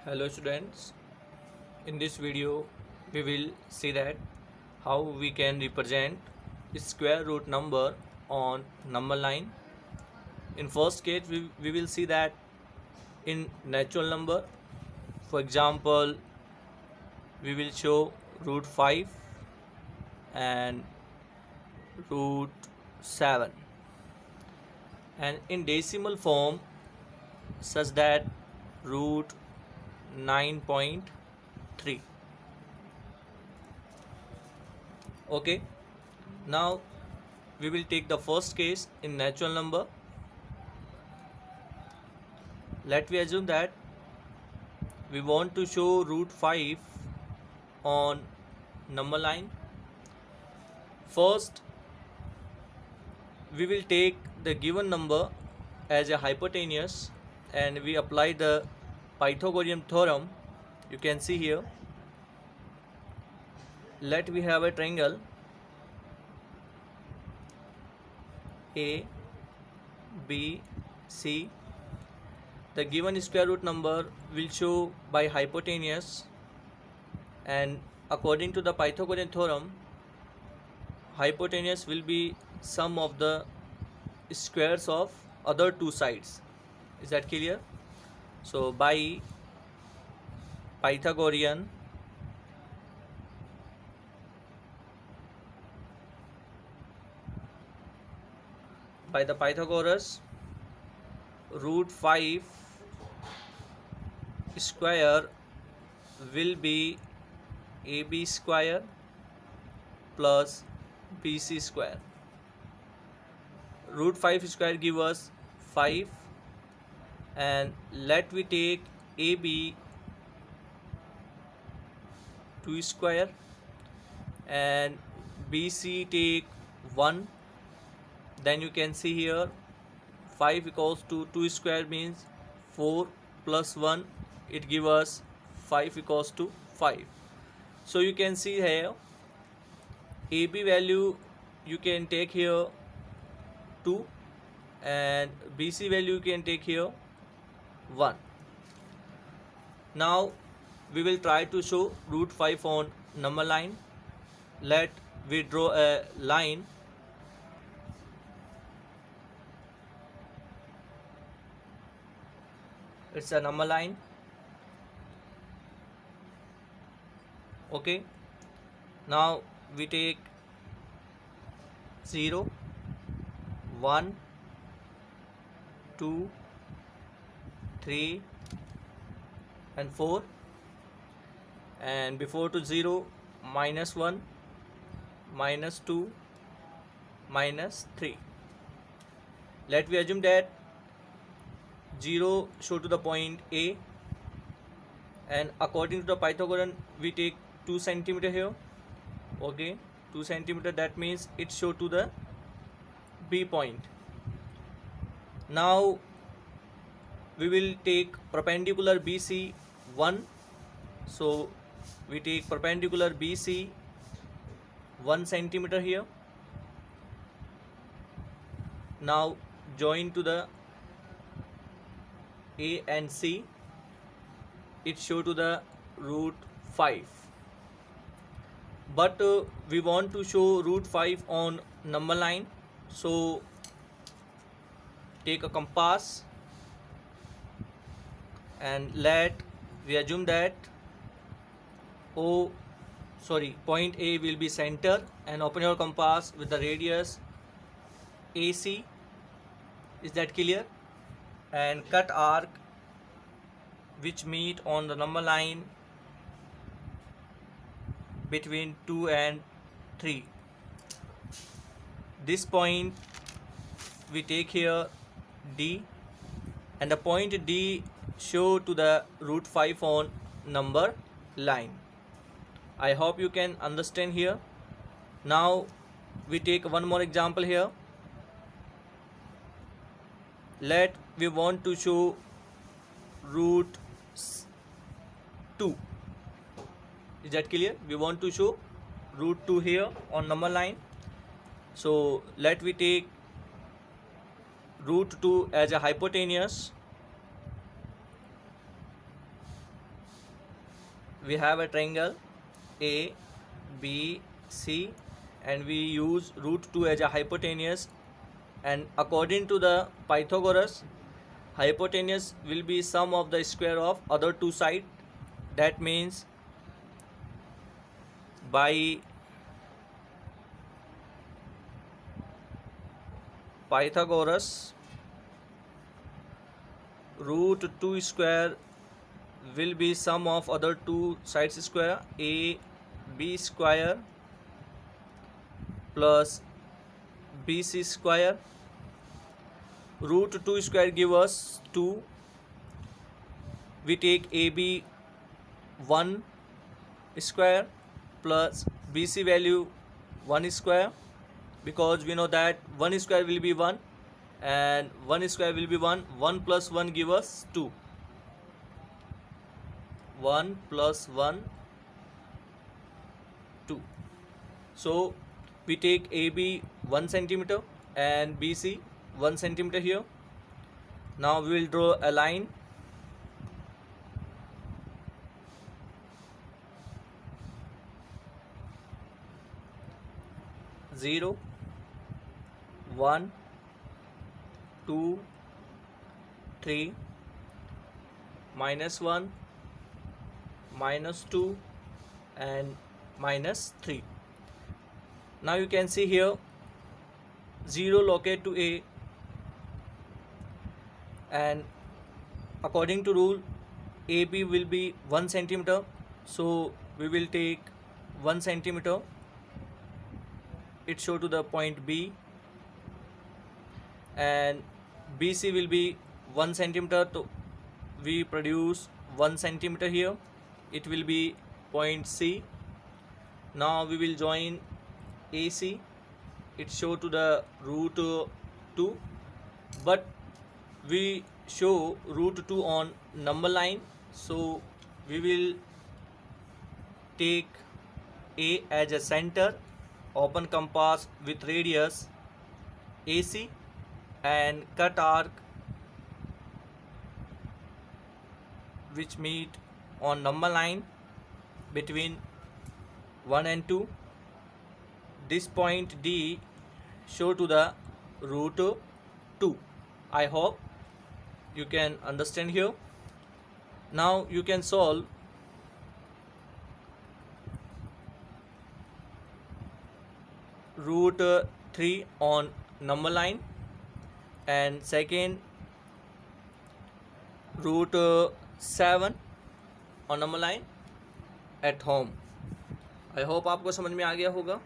Hello students, in this video we will see that how we can represent square root number on number line. In first case we will see that in natural number, for example we will show root 5 and root 7, and in decimal form such that root 9.3. Okay, now we will take the first case in natural number. Let we assume that we want to show root 5 on number line. First we will take the given number as a hypotenuse and we apply the Pythagorean theorem. You can see here, let we have a triangle A B C. The given square root number will show by hypotenuse, and according to the Pythagorean theorem, hypotenuse will be sum of the squares of other two sides. Is that clear? So by Pythagorean by the Pythagoras, root 5 square will be AB square plus BC square. Root 5 square give us 5, and let we take AB 2 square and BC take 1. Then you can see here 5 equals to 2 square means 4 plus 1, it gives us 5 equals to 5. So you can see here AB value you can take here 2 and BC value you can take here 1. Now we will try to show root 5 on number line. Let we draw a line. It's a number line. Okay, now we take 0 1 2 3 and 4, and before to 0 -1 -2 -3. Let we assume that 0 show to the point A, and according to the Pythagorean we take 2 centimeter here. Okay, 2 centimeter, that means it show to the B point. Now we will take perpendicular BC 1, so we take perpendicular BC 1 centimeter here. Now join to the A and C, it show to the root 5, but we want to show root 5 on number line, so take a compass and let we assume that point A will be center, and open your compass with the radius AC. Is that clear? And cut arc which meet on the number line between 2 and 3. This point we take here D, and the point D show to the root 5 on number line. I hope you can understand here. Now we take one more example here. Let we want to show root 2. Is that clear? We want to show root 2 here on number line, so let we take root 2 as a hypotenuse we have a triangle A, B, C, and we use root 2 as a hypotenuse, and according to the Pythagoras, hypotenuse will be sum of the square of other two sides. That means by Pythagoras, root 2 square will be sum of other two sides square, A B square plus BC square. Root 2 square give us 2. We take AB 1 square plus BC value 1 square, because we know that 1 square will be 1 and 1 square will be 1. 1 plus 1 give us 2. 1 plus 1, 2. So we take AB 1 centimeter and BC 1 centimeter here. Now we will draw a line. Zero, 1, 2, 3, -1, -2, and -3. Now you can see here 0 locate to A, and according to rule AB will be 1 centimeter, so we will take 1 centimeter. It show to the point B, and BC will be 1 centimeter, so we produce 1 centimeter here. It will be point C. Now we will join AC. It show to the root 2, but we show root 2 on number line, so we will take A as a center, open compass with radius AC, and cut arc which meet on number line between 1 and 2. This point D show to the root 2. I hope you can understand here. Now you can solve root 3 on number line, and second root 7 on number line at home. I hope आपको समझ में आ गया होगा.